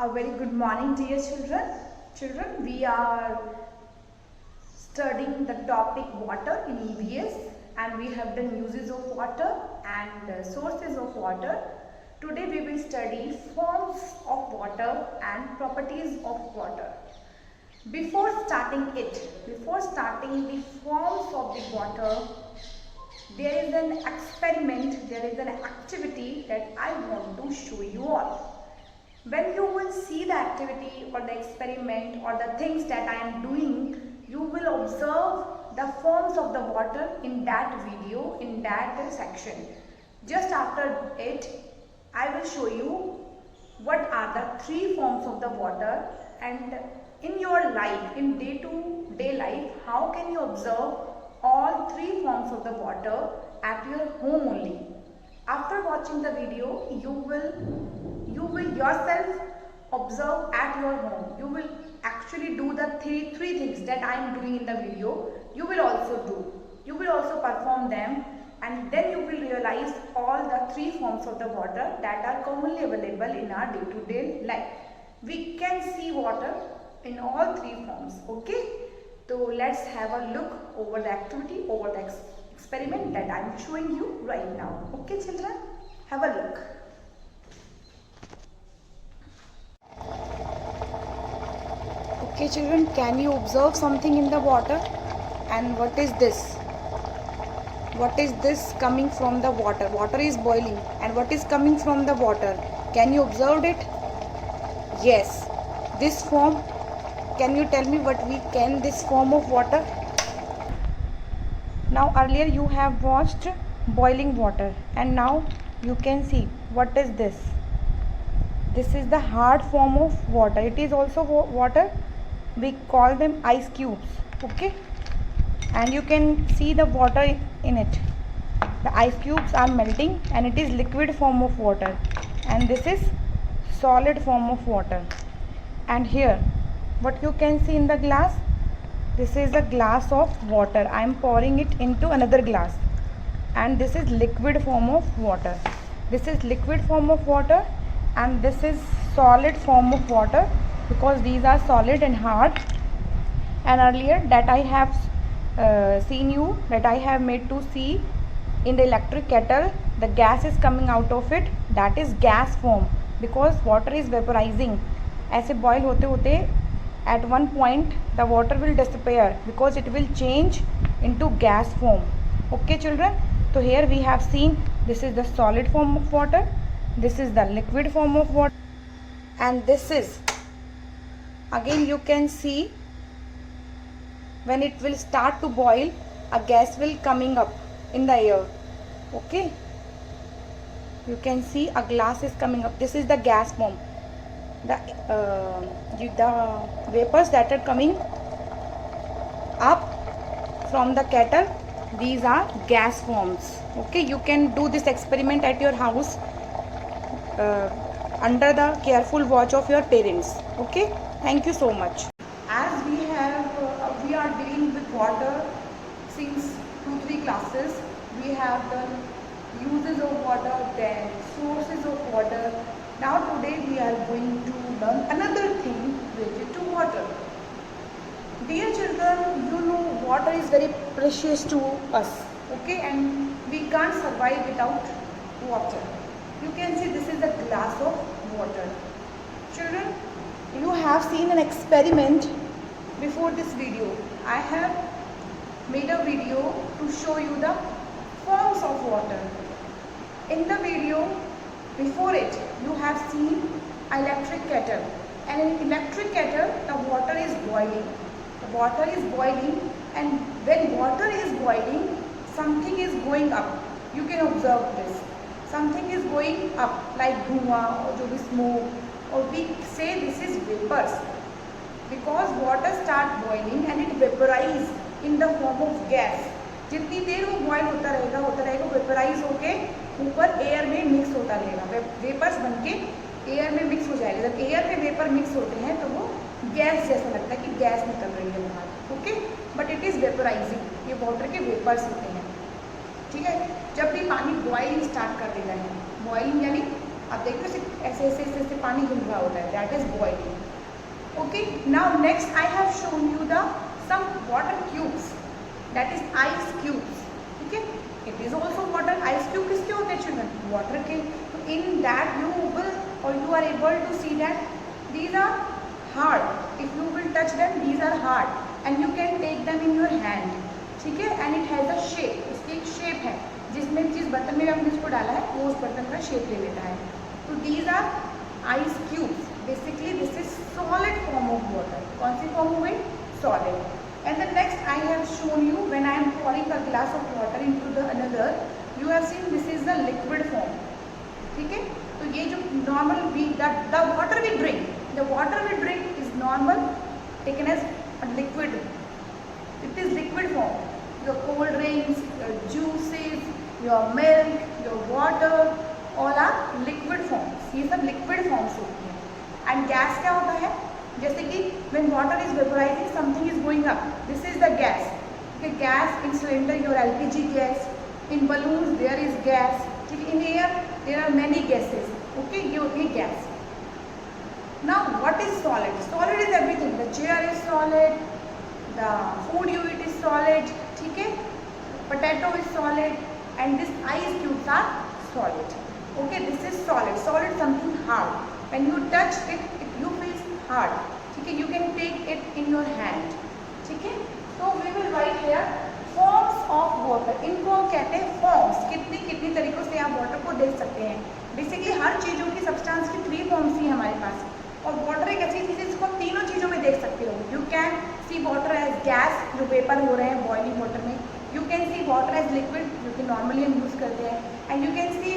A very good morning, dear children. Children, we are studying the topic water in EVS, and we have done uses of water and sources of water. Today we will study forms of water and properties of water. Before starting the forms of the water, there is an experiment, there is an activity that I want to show you all. When you will see the activity or the experiment or the things that I am doing, you will observe the forms of the water in that video, in that section. Just after it, I will show you what are the three forms of the water, and in your life, in day-to-day life, how can you observe all three forms of the water at your home only. After watching the video, you will yourself observe at your home. You will actually do the three things that I am doing in the video. You will also do. You will also perform them, and then you will realize all the three forms of the water that are commonly available in our day-to-day life. We can see water in all three forms. Okay? So let's have a look over the activity, over the experiment that I am showing you right now. Okay, children? Have a look. Okay, children, can you observe something in the water? And what is this? What is this coming from the water? Water is boiling. And what is coming from the water? Can you observe it? Yes. This form, can you tell me what we can this form of water? Now earlier you have watched boiling water, and now you can see what is this. This is the hard form of water. It is also water. We call them ice cubes. Okay, and you can see the water in it. The ice cubes are melting, and it is liquid form of water, and this is solid form of water. And here what you can see in the glass, this is a glass of water. I am pouring it into another glass, and this is liquid form of water. This is liquid form of water, and this is solid form of water, because these are solid and hard. And earlier that I have I have made to see in the electric kettle, the gas is coming out of it. That is gas form, because water is vaporizing. ऐसे boil होते होते at one point the water will disappear, because it will change into gas form. Okay, children? So here we have seen this is the solid form of water, this is the liquid form of water, and this is, again you can see, when it will start to boil, a gas will coming up in the air. Okay, you can see a glass is coming up. This is the gas form. The vapors that are coming up from the kettle, these are gas forms. Okay, you can do this experiment at your house under the careful watch of your parents. Okay, thank you so much. As we are dealing with water since 2-3 classes. We have done uses of water, then sources of water. Now today we are going to learn another thing related to water. Dear children, you know water is very precious to us. Okay, and we can't survive without water. You can see this is a glass of water. Children, you have seen an experiment before this video. I have made a video to show you the forms of water. In the video before it, you have seen electric kettle, and in electric kettle the water is boiling. The water is boiling, and when water is boiling, something is going up. You can observe this. Something is going up, like dhua or jo bhi smoke, or we say this is vapors, because water start boiling and it vaporize in the form of gas. जितनी देर वो boil होता रहेगा vaporise होके ऊपर air में mix होता रहेगा. Vapours बनके एयर में मिक्स हो जाएगा. जब एयर में वेपर मिक्स होते हैं तो वो गैस जैसा लगता है कि गैस निकल रही है बाहर. Okay, but it is वेपराइजिंग. ये वाटर के वेपर्स होते हैं. ठीक है, जब भी पानी बॉइलिंग स्टार्ट कर देता है, बॉइलिंग यानी आप देख रहे हो ऐसे ऐसे ऐसे ऐसे पानी घुल रहा होता है, that is boiling. Okay, now next I have shown you the some water cubes, that is ice cubes. ठीक है, it is also water. Ice cube किसके होते हैं चिल्ड्रन? वाटर के। तो in that you will or you are able to see that these are hard. If you will touch them these are hard and you can take them in your hand. ठीक है, and it has a shape, इसकी एक shape है जिसमें जिस बर्तन में हमने इसको डाला है वो उस बर्तन का शेप ले लेता है। तो these are ice cubes. Basically this is solid form of water. कौन सी फॉर्म हो गई? Solid. And the next I have shown you when I am pouring a glass of water into the another, you have seen this is the liquid form. ठीक है, तो ये जो normal the water we drink is normal taken as a liquid. It is liquid form. Your cold drinks, your juices, your milk, your water, all are liquid forms. ये सब liquid forms होती हैं. And gas क्या होता है? जैसे कि when water is vaporizing, something is going up. This is the gas. Okay, gas in cylinder, your LPG gas. In balloons, there is gas. In air, there are many gases. Okay, ये होती है gas. Now, what is solid? Solid is everything. The chair is solid. The food you eat is solid. ठीक है, potato is solid, and this ice cubes are solid. Okay, this is solid. Solid something hard. When you touch it, you feel hard. ठीक है, you can take it in your hand. ठीक है, तो we will write here forms of water. इनको हम कहते हैं forms. कितनी तरीकों से आप water को देख सकते हैं। बेसिकली हर चीज़ों की substance की 3 forms ही हमारे पास, और वाटर एक ऐसी चीज़ है जिसको आप तीनों चीज़ों में देख सकते हो। You can see water as gas, जो वेपर हो रहे हैं बॉइलिंग वाटर में। You can see water as liquid, जो कि नॉर्मली हम यूज़ करते हैं। And you can see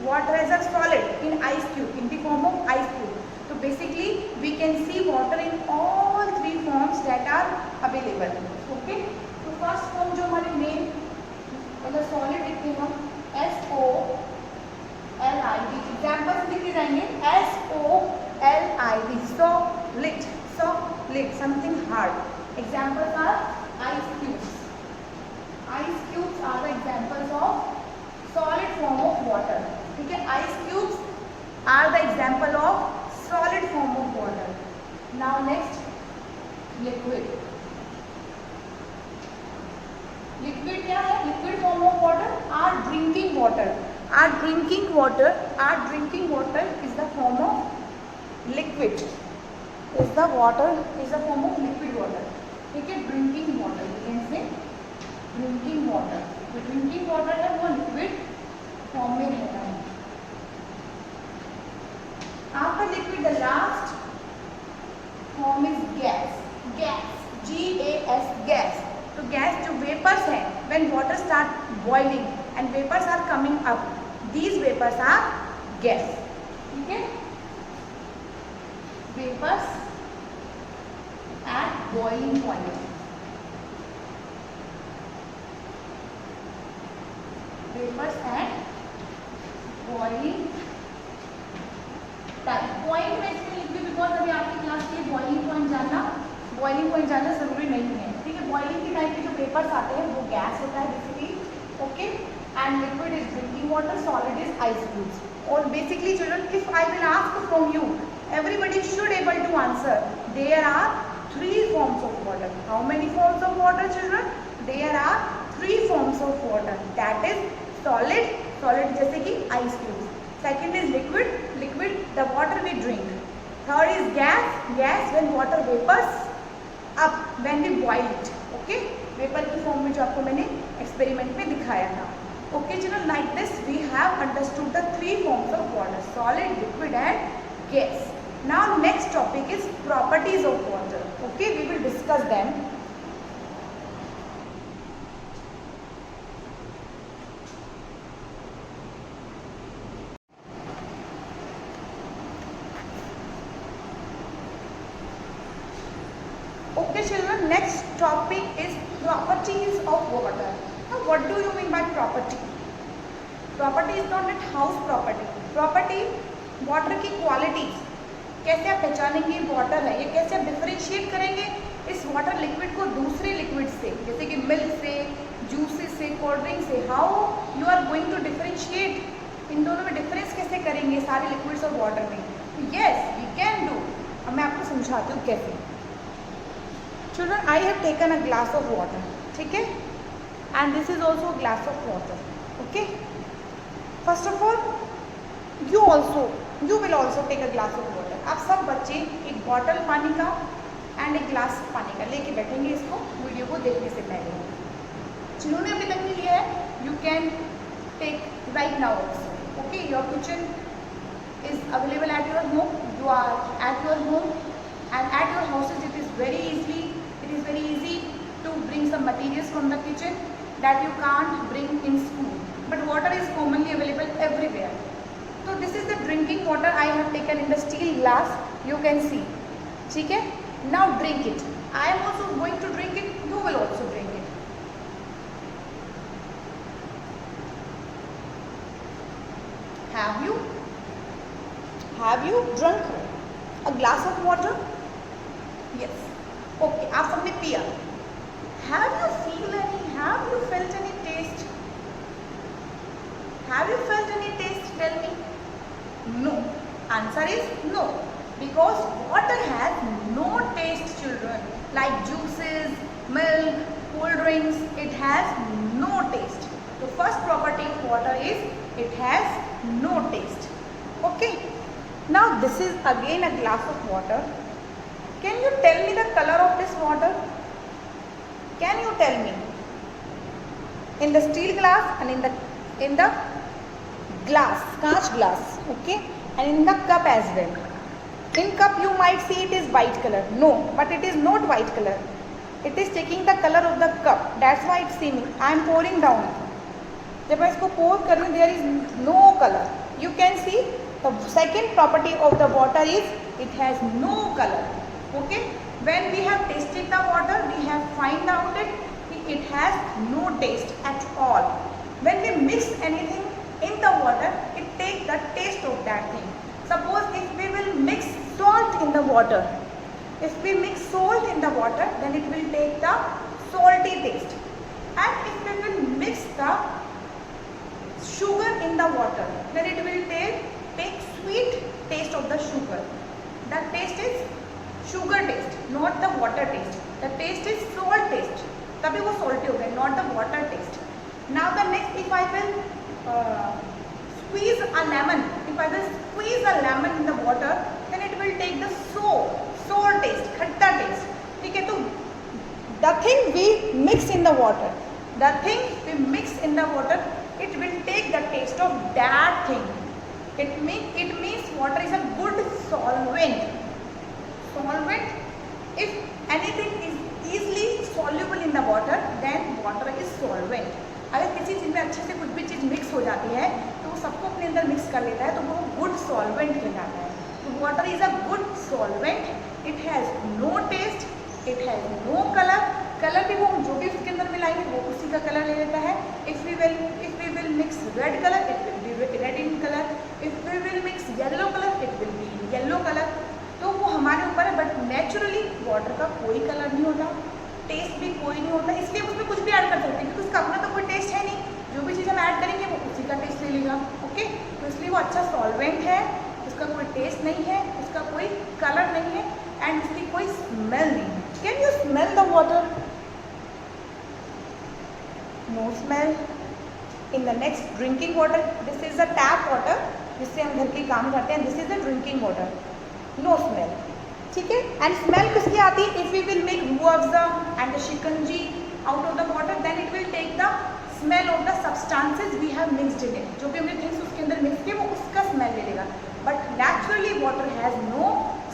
water as a solid in ice cube, in the form of ice cube. तो basically we can see water in all 3 forms that are available. Okay, तो first form जो हमारे main मतलब solid लिखते हैं हम SOLID। Examples लिखे जाएंगे SOLID, solid, something hard. Examples are ice cubes. Ice cubes are the examples of solid form of water. ठीक है, ice cubes are the example of solid form of water. Now next, liquid. Liquid क्या है? Liquid form of water are drinking water. Our drinking water is the form of liquid. Is the form of liquid water. ठीक है, drinking water, you can say drinking water. तो drinking water है वो liquid form में रहता है। After liquid, the last form is gas. GAS, gas. तो gas जो vapors है, when water start boiling and vapors are coming up, these vapors are gas. ठीक है, vapors at boiling point. Vapors at boiling time. Point में इसमें लिख दी because अभी आपकी क्लास के बॉइलिंग पॉइंट जानना जरूरी नहीं है। ठीक है, बॉइलिंग के टाइम के जो वेपर्स आते हैं वो गैस होता है basically. Okay, and liquid is drinking water, solid is ice cubes. और basically children, if I will ask from you, everybody should able to answer. There are 3 forms of water. How many forms of water, children? There are 3 forms of water. That is solid जैसे कि ice cubes. Second is liquid, the water we drink. Third is gas when water vapors up when we boil it. Okay, vapor की form में जो आपको मैंने experiment में दिखाया था. Okay children, like this we have understood the 3 forms of water: solid, liquid and gas. Now next topic is properties of water. Okay, we will discuss them. Okay children, next topic is properties of water. Now what do you mean by property? Property is not that house property. Property, water की qualities. कैसे आप पहचानेंगे water है, ये कैसे आप differentiate करेंगे इस वाटर लिक्विड को दूसरे लिक्विड से, जैसे कि मिल्क से, जूसेस से, कोल्ड ड्रिंक से। How you are going to differentiate इन दोनों में डिफरेंस कैसे करेंगे सारे लिक्विड्स और वाटर में? Yes we can do. अब मैं आपको समझाती हूँ कैसे। Children I have taken a glass of water, ठीक है, and this is also a glass of water, okay. First of all you will also take a glass of water। आप सब बच्चे एक बॉटल पानी का एंड एक ग्लास पानी का लेके बैठेंगे इसको वीडियो को देखने से पहले। जिन्होंने अभी तक नहीं लिया है you can take right now also, okay. Your kitchen is available at your home, you are at your home and at your houses it is very easy to bring some materials from the kitchen that you can't bring in school, but water is commonly available everywhere। So this is the drinking water I have taken in the steel glass, you can see, ठीक है। Now drink it। I am also going to drink it, you will also drink it। Have you drunk a glass of water? Yes, okay, आप सबने पिया। Have you felt any taste? Have you felt any taste? Tell me। No, answer is no, because water has no taste, children, like juices, milk, cold drinks, it has no taste। The first property of water is it has no taste, okay। Now this is again a glass of water। Can you tell me the color of this water? Can you tell me? In the steel glass and in the glass, कांच glass, okay, and in the cup as well। In cup you might see it is white color, no, but it is not white color, it is taking the color of the cup, that's why it's seeming। I am pouring down, जब मैं इसको pour कर रही हूँ there is no color, you can see the second property of the water is it has no color, okay। When we have tasted the water we have find out it has no taste at all। when we mix anything in the water it takes the taste of that thing। Suppose if we will mix salt in the water, if we mix salt in the water then it will take the salty taste, and if we will mix the sugar in the water then it will take sweet taste of the sugar। The taste is sugar taste, not the water taste। The taste is salt taste, तभी वो salty हो गया, not the water taste। Now the next, if I will squeeze a lemon, if I will squeeze a lemon in the water then it will take the sour taste, खट्टा taste, ठीक है। तो the thing we mix in the water, it will take the taste of that thing। It means water is a good solvent। If anything is easily soluble in the water then water is solvent। अगर किसी चीज़ में अच्छे से कुछ भी चीज़ mix हो जाती है तो वो सबको अपने अंदर मिक्स कर लेता है तो वो गुड सॉल्वेंट कहलाता है। तो water is a good solvent, it has no taste, it has no colour. Colour भी वो जो भी उसके अंदर मिलाएंगे वो उसी का कलर ले लेता है। If we will mix red colour it will be red in colour, if we will mix yellow colour it will be yellow colour. तो वो हमारे ऊपर है, बट नेचुरली वाटर का कोई कलर नहीं होता, टेस्ट भी कोई नहीं होता, इसलिए उसमें कुछ भी ऐड कर सकते हैं क्योंकि उसका अपना तो कोई टेस्ट है नहीं। जो भी चीज़ हम ऐड करेंगे वो उसी का टेस्ट ले लेगा, ओके। तो इसलिए वो अच्छा सॉल्वेंट है, उसका कोई टेस्ट नहीं है, उसका कोई कलर नहीं है एंड उसकी कोई स्मेल नहीं है। Can you smell the water? No smell. In the next drinking water, this is the tap water जिससे हम घर के काम करते हैं, this is the drinking water, no smell, ठीक है। एंड स्मेल किसकी आती है? If we will make Rooh Afza and the shikanji out of the water then it will take the smell of the substances we have mixed in it. जो भी हमने things उसके अंदर मिक्स किए वो उसका स्मेल ले लेगा, but naturally water has no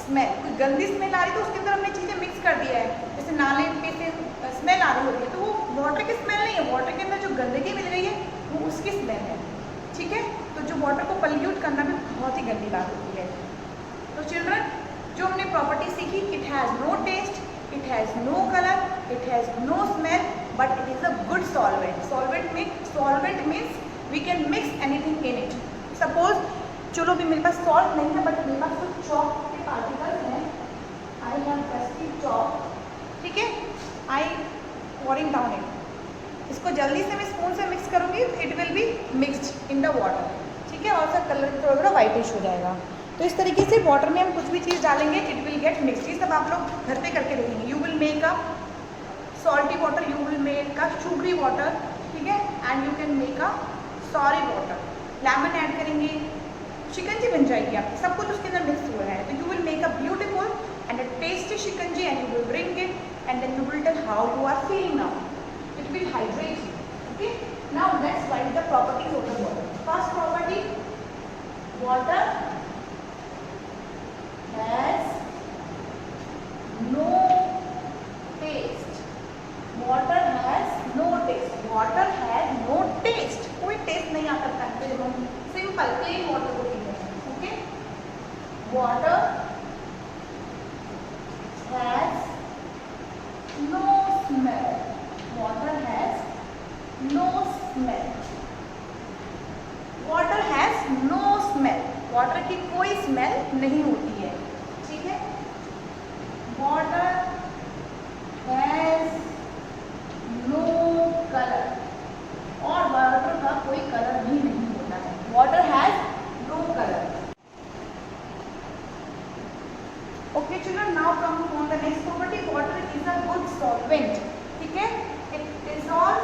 smell. कोई गंदी स्मेल आ रही तो उसके अंदर हमने चीज़ें मिक्स कर दिया है, जैसे नाले पे से स्मेल आ रही होती है तो वो वाटर की स्मेल नहीं है, वाटर के अंदर जो गंदगी मिल रही है वो उसकी स्मेल है, ठीक है। तो जो वाटर को पल्यूट करना भी बहुत ही गंदी बात होती है। तो चिल्ड्रन, जो हमने प्रॉपर्टी सीखी, it has no taste, it has no colour, it has no smell, but it is a good solvent. Solvent means we can mix anything in it. Suppose चलो भी मेरे पास सॉल्ट नहीं है बट मेरे पास कुछ चॉक के particles हैं, I have dusty chalk, ठीक है, आई पोरिंग डाउन इट। इसको जल्दी से मैं स्पून से मिक्स करूँगी, it will be mixed in the water, ठीक है। ठीक है, और उसका कलर थोड़ा वाइटिश हो जाएगा। तो इस तरीके से वाटर में हम कुछ भी चीज़ डालेंगे इट विल गेट मिक्स। ये सब आप लोग घर पे करके देखेंगे। You will make a salty water, you will make a sugary water, ठीक है, and you can make a sorry water. Lemon add करेंगे, शिकंजी बन जाएगी आपकी, सब कुछ उसके अंदर मिक्स हुआ है। तो you will make a beautiful and a tasty shikanji and you will drink it and then you will tell how you are feeling now. It will hydrate you. Okay, now let's write the properties of the water. First property, water has no taste. Water has no taste. Water has no taste. कोई test नहीं आता करते जब हम simple plain water को पीते हैं। Okay, water has no smell. Water has no smell. Water has no smell, water की कोई स्मेल नहीं होती है, ठीक है। वाटर हैज़ नो कलर, और वाटर का कोई कलर भी नहीं होता है। Water has no colour. Okay children, now come on the next property. Water is a good solvent, ठीक है। It dissolve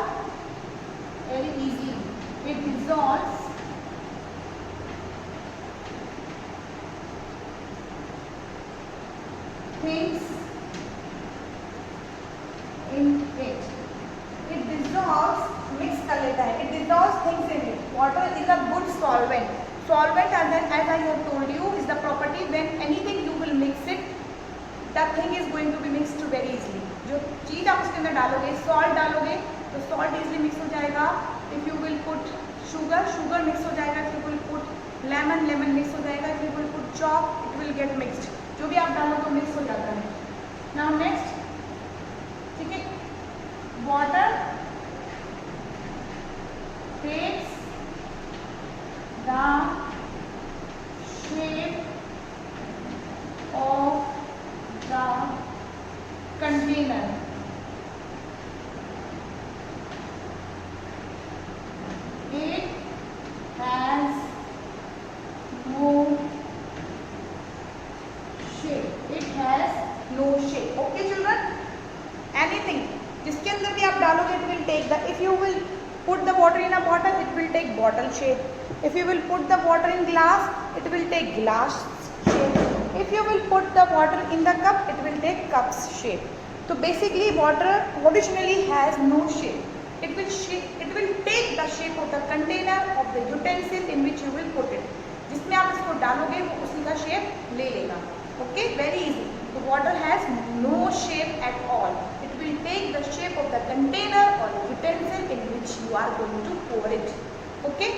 very easily, it dissolves things in it. It dissolves, mix कर लेता है, it dissolves things in it. Water is a good solvent. Solvent, as I have told you, is the property when anything you will mix it, that thing is going to be mixed very easily. जो चीज़ आप उसके अंदर डालोगे, salt डालोगे तो salt easily mix हो जाएगा. If you will put sugar, sugar mix हो जाएगा. If you will put lemon, lemon mix हो जाएगा. If you will put chalk, it will get mixed. जो भी आप डालो तो मिक्स हो जाता है। नाउ नेक्स्ट, ठीक है, water takes the shape of the container. It has no shape. It has no shape. Okay children, anything जिसके अंदर भी आप डालोगे it will take the, if you will put the water in a bottle it will take bottle shape. If you will put the water in glass it will take glass shape. If you will put the water in the cup it will take cups shape. So basically water originally has no shape. It will take the shape of the container, of the utensil in which you will put it. जिसमें आप इसको डालोगे वो उसी का shape ले लेगा। Okay, very easy. The water has no shape at all. It will take the shape of the container or the utensil in which you are going to pour it. Okay,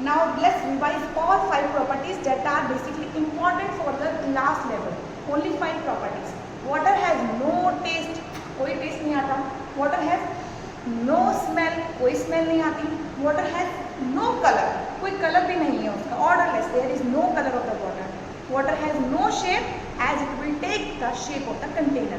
now let's revise all 5 properties that are basically important for the class level. Only 5 properties. Water has no taste, कोई taste नहीं आता. Water has no smell, कोई smell नहीं आती. Water has no color, कोई color भी नहीं है उसका. Odorless, there is no color of the water. Water has no shape as it will take the shape of the container.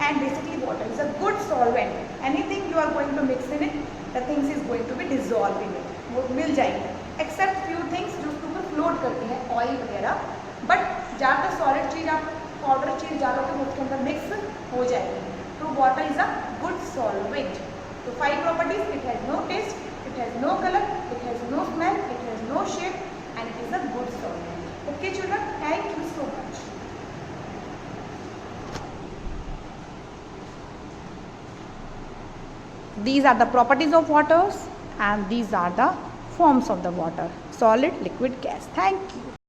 And basically water is a good solvent. Anything you are going to mix in it, the things is going to be dissolved in it. वो मिल जाएगी. Except few things जो उसके ऊपर float करती हैं, oil वगैरह. But ज़्यादातर solid चीज़ आप powder चीज़ डालोगे तो उसके अंदर mix हो जाएगी. तो water is a good solvent. So 5 properties: it has no taste, it has no color, it has no smell, it has no shape, and it is a good solvent. Okay children, thank you so much. These are the properties of waters and these are the forms of the water: solid, liquid, gas. Thank you.